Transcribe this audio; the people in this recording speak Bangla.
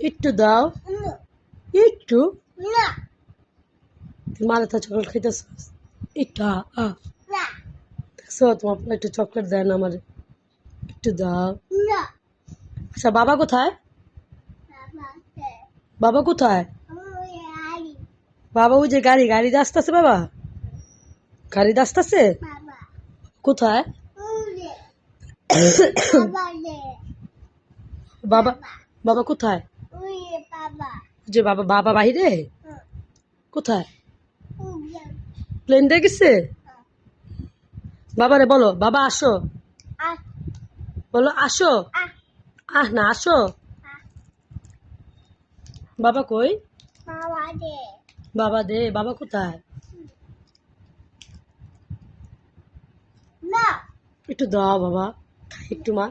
একটু দাও, একটু। তুই মারাথা চকলেট খাইতেছ একটু দেখছো তোমার একটু চকলেট দেয় না আমার, একটু দাও। আচ্ছা বাবা কোথায়? বাবা কোথায়? বাবা ওই যে গাড়ি গাড়িতে আসতেছে, বাবা গাড়িতে আসতেছে। কোথায়? বাবা বাবা কোথায়? যে বাবা বাবা বাহিরে কোথায়? প্লেন দিয়ে গেছে। বাবারে বলো বাবা আসো, বলো আসো। না আসো। বাবা কই? বাবা দে, বাবা কোথায়? একটু দাও বাবা, খাই একটু মা।